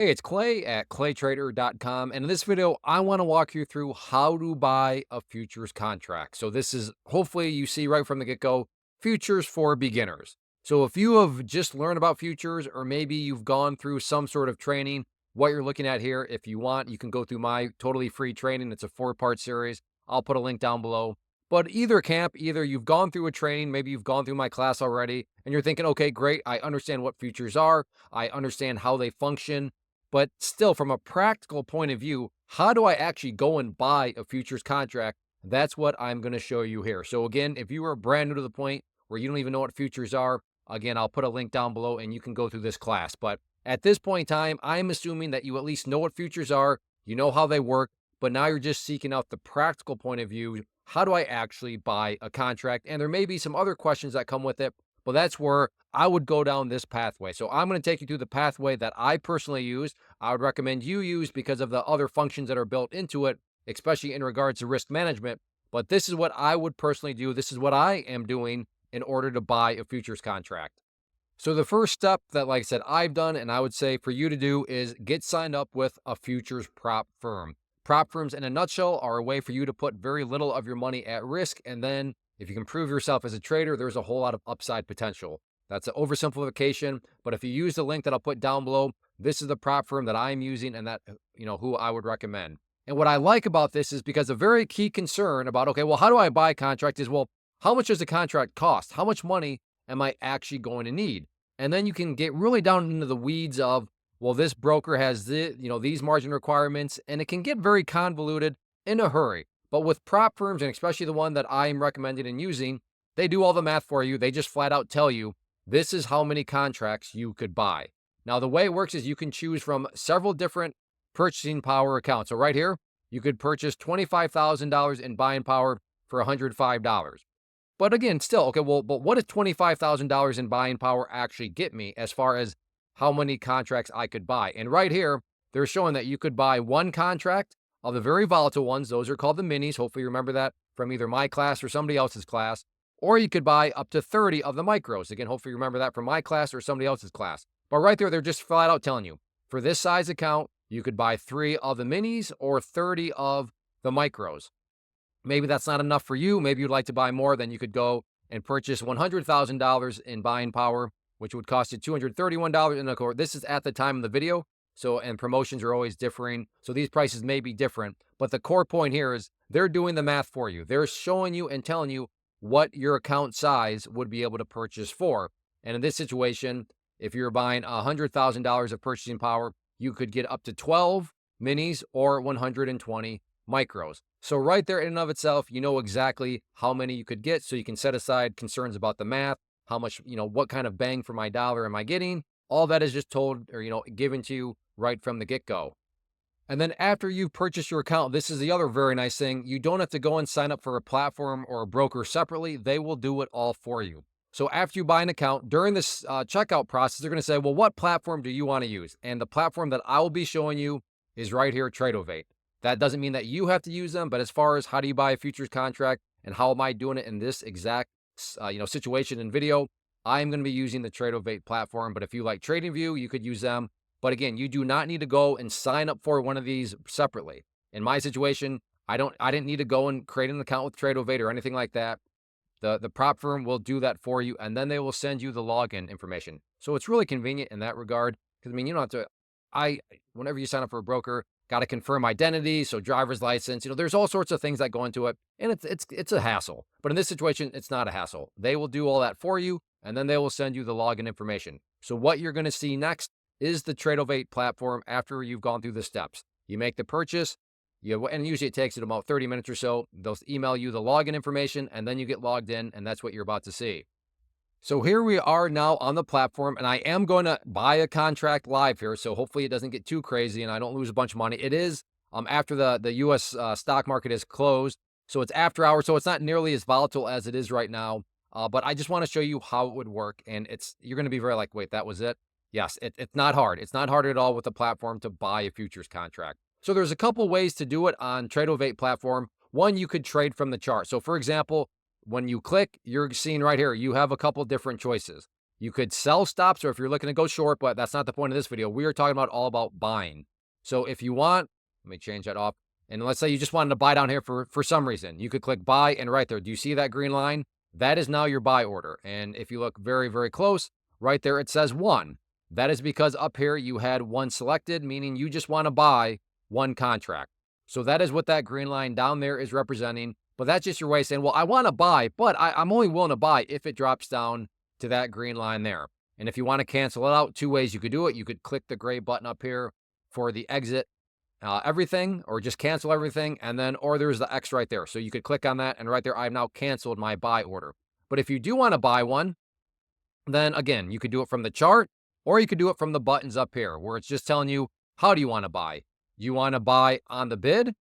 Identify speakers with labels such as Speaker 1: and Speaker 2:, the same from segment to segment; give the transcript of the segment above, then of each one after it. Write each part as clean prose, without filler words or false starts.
Speaker 1: Hey, it's Clay at claytrader.com. And in this video, I want to walk you through how to buy a futures contract. So, this is hopefully you see right from the get go futures for beginners. So, if you have just learned about futures, or maybe you've gone through some sort of training, what you're looking at here, if you want, you can go through my totally free training. It's a 4-part series. I'll put a link down below. But either camp, either you've gone through a training, maybe you've gone through my class already, and you're thinking, okay, great, I understand what futures are, I understand how they function, but still, from a practical point of view, how do I actually go and buy a futures contract? That's what I'm going to show you here. So, again, if you are brand new to the point where you don't even know what futures are, again, I'll put a link down below and you can go through this class. But at this point in time, I'm assuming that you at least know what futures are, you know how they work, but now you're just seeking out the practical point of view. How do I actually buy a contract? And there may be some other questions that come with it, but that's where I would go down this pathway. So I'm going to take you through the pathway that I personally use. I would recommend you use because of the other functions that are built into it, especially in regards to risk management. But this is what I would personally do. This is what I am doing in order to buy a futures contract. So the first step that, like I said, I've done and I would say for you to do is get signed up with a futures prop firm. Prop firms, in a nutshell, are a way for you to put very little of your money at risk. And then if you can prove yourself as a trader, there's a whole lot of upside potential. That's an oversimplification. But if you use the link that I'll put down below, this is the prop firm that I'm using and that, who I would recommend. And what I like about this is because a very key concern about, okay, well, how do I buy a contract is, well, how much does the contract cost? How much money am I actually going to need? And then you can get really down into the weeds of, well, this broker has these margin requirements, and it can get very convoluted in a hurry. But with prop firms, and especially the one that I'm recommending and using, they do all the math for you. They just flat out tell you this is how many contracts you could buy. Now, the way it works is you can choose from several different purchasing power accounts. So right here, you could purchase $25,000 in buying power for $105. But again, still, okay, well, but what does $25,000 in buying power actually get me as far as how many contracts I could buy? And right here, they're showing that you could buy one contract of the very volatile ones. Those are called the minis. Hopefully you remember that from either my class or somebody else's class. Or you could buy up to 30 of the micros. Again, hopefully you remember that from my class or somebody else's class. But right there, they're just flat out telling you, for this size account, you could buy 3 of the minis or 30 of the micros. Maybe that's not enough for you. Maybe you'd like to buy more. Then you could go and purchase $100,000 in buying power, which would cost you $231. And of course, this is at the time of the video. So, and promotions are always differing. So these prices may be different. But the core point here is they're doing the math for you. They're showing you and telling you what your account size would be able to purchase for. And in this situation, if you're buying $100,000 of purchasing power, you could get up to 12 minis or 120 micros. So right there in and of itself, you know exactly how many you could get. So you can set aside concerns about the math, how much, what kind of bang for my dollar am I getting? All that is just told or, given to you right from the get-go. And then after you've purchased your account, this is the other very nice thing. You don't have to go and sign up for a platform or a broker separately. They will do it all for you. So after you buy an account, during this checkout process, they're going to say, well, what platform do you want to use? And the platform that I will be showing you is right here, Tradovate. That doesn't mean that you have to use them, but as far as how do you buy a futures contract and how am I doing it in this exact situation and video, I'm going to be using the Tradovate platform. But if you like TradingView, you could use them. But again, you do not need to go and sign up for one of these separately. In my situation, I didn't need to go and create an account with Tradovate or anything like that. The prop firm will do that for you, and then they will send you the login information. So it's really convenient in that regard. Because you don't have to. Whenever you sign up for a broker, got to confirm identity, so driver's license. There's all sorts of things that go into it, and it's a hassle. But in this situation, it's not a hassle. They will do all that for you, and then they will send you the login information. So what you're going to see next is the Tradovate platform after you've gone through the steps. You make the purchase, and usually it takes it about 30 minutes or so. They'll email you the login information, and then you get logged in, and that's what you're about to see. So here we are now on the platform, and I am going to buy a contract live here. So hopefully it doesn't get too crazy and I don't lose a bunch of money. It is after the U.S. Stock market is closed. So it's after hours. So it's not nearly as volatile as it is right now. But I just want to show you how it would work. And you're going to be very like, wait, that was it? Yes, it's not hard. It's not hard at all with the platform to buy a futures contract. So there's a couple ways to do it on Tradovate platform. One, you could trade from the chart. So for example, when you click, you're seeing right here, you have a couple different choices. You could sell stops, or if you're looking to go short, but that's not the point of this video. We are talking about all about buying. So if you want, let me change that off. And let's say you just wanted to buy down here for some reason. You could click buy, and right there, do you see that green line? That is now your buy order. And if you look very, very close, right there, it says 1. That is because up here you had 1 selected, meaning you just want to buy 1 contract. So that is what that green line down there is representing. But that's just your way of saying, well, I want to buy, but I'm only willing to buy if it drops down to that green line there. And if you want to cancel it out, 2 ways you could do it. You could click the gray button up here for the exit everything, or just cancel everything. And then, or there's the X right there. So you could click on that, and right there, I've now canceled my buy order. But if you do want to buy one, then again, you could do it from the chart, or you could do it from the buttons up here where it's just telling you, how do you want to buy? You want to buy on the bid,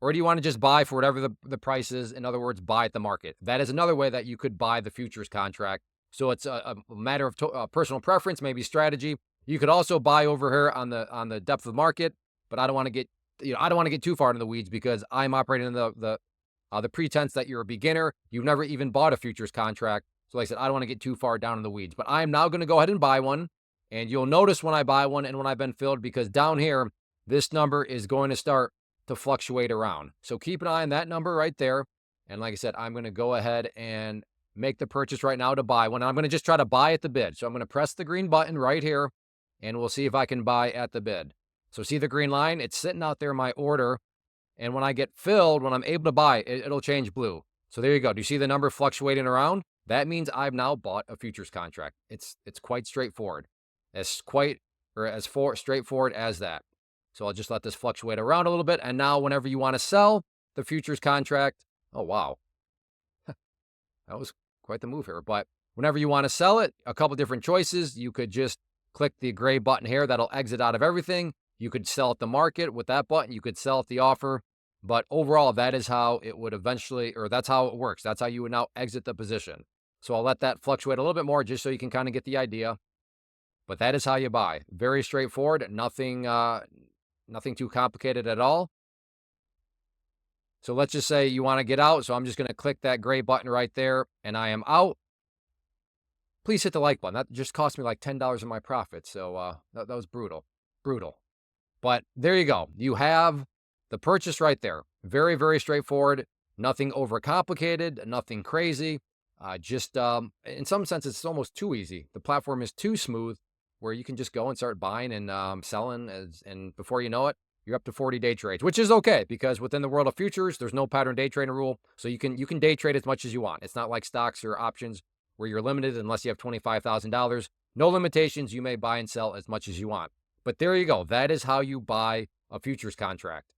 Speaker 1: or do you want to just buy for whatever the price is? In other words, buy at the market. That is another way that you could buy the futures contract. So it's a matter of personal preference, maybe strategy. You could also buy over here on the depth of the market, but I don't want to get I don't want to get too far into the weeds because I'm operating in the pretense that you're a beginner. You've never even bought a futures contract. So like I said, I don't want to get too far down in the weeds, but I'm now going to go ahead and buy one. And you'll notice when I buy one and when I've been filled, because down here, this number is going to start to fluctuate around. So keep an eye on that number right there. And like I said, I'm going to go ahead and make the purchase right now to buy one. I'm going to just try to buy at the bid. So I'm going to press the green button right here, and we'll see if I can buy at the bid. So see the green line? It's sitting out there in my order. And when I get filled, when I'm able to buy, it'll change blue. So there you go. Do you see the number fluctuating around? That means I've now bought a futures contract. It's quite straightforward. As straightforward as that. So I'll just let this fluctuate around a little bit. And now whenever you want to sell the futures contract, oh, wow. That was quite the move here. But whenever you want to sell it, a couple different choices. You could just click the gray button here. That'll exit out of everything. You could sell at the market with that button. You could sell at the offer. But overall, that is how it would eventually, or that's how it works. That's how you would now exit the position. So I'll let that fluctuate a little bit more just so you can kind of get the idea. But that is how you buy. Very straightforward. Nothing too complicated at all. So let's just say you want to get out. So I'm just going to click that gray button right there, and I am out. Please hit the like button. That just cost me like $10 in my profit. So that was brutal. But there you go. You have the purchase right there. Very, very straightforward. Nothing overcomplicated. Nothing crazy. Just in some sense, it's almost too easy. The platform is too smooth, where you can just go and start buying and selling, and before you know it, you're up to 40 day trades, which is okay because within the world of futures, there's no pattern day trading rule. So you can day trade as much as you want. It's not like stocks or options where you're limited unless you have $25,000. No limitations. You may buy and sell as much as you want. But there you go. That is how you buy a futures contract.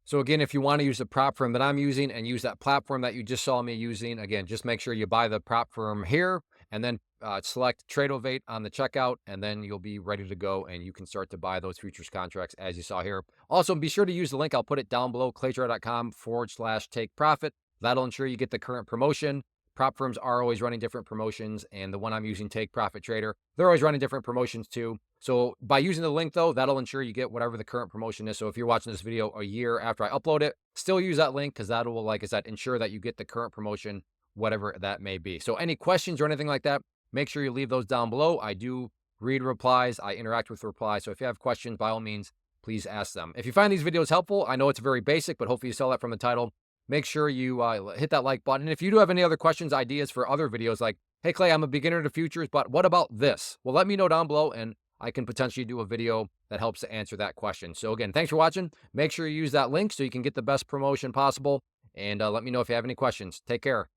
Speaker 1: So again, if you want to use the prop firm that I'm using and use that platform that you just saw me using, again, just make sure you buy the prop firm here and then select Tradovate on the checkout, and then you'll be ready to go and you can start to buy those futures contracts as you saw here. Also, be sure to use the link. I'll put it down below, claytrader.com/take profit. That'll ensure you get the current promotion. Prop firms are always running different promotions, and the one I'm using, Take Profit Trader, they're always running different promotions too. So by using the link though, that'll ensure you get whatever the current promotion is. So if you're watching this video a year after I upload it, still use that link because that will, like I said, ensure that you get the current promotion, whatever that may be. So any questions or anything like that, make sure you leave those down below. I do read replies. I interact with replies. So if you have questions, by all means, please ask them. If you find these videos helpful, I know it's very basic, but hopefully you saw that from the title. Make sure you hit that like button. And if you do have any other questions, ideas for other videos like, hey, Clay, I'm a beginner to futures, but what about this? Well, let me know down below and I can potentially do a video that helps to answer that question. So again, thanks for watching. Make sure you use that link so you can get the best promotion possible. And let me know if you have any questions. Take care.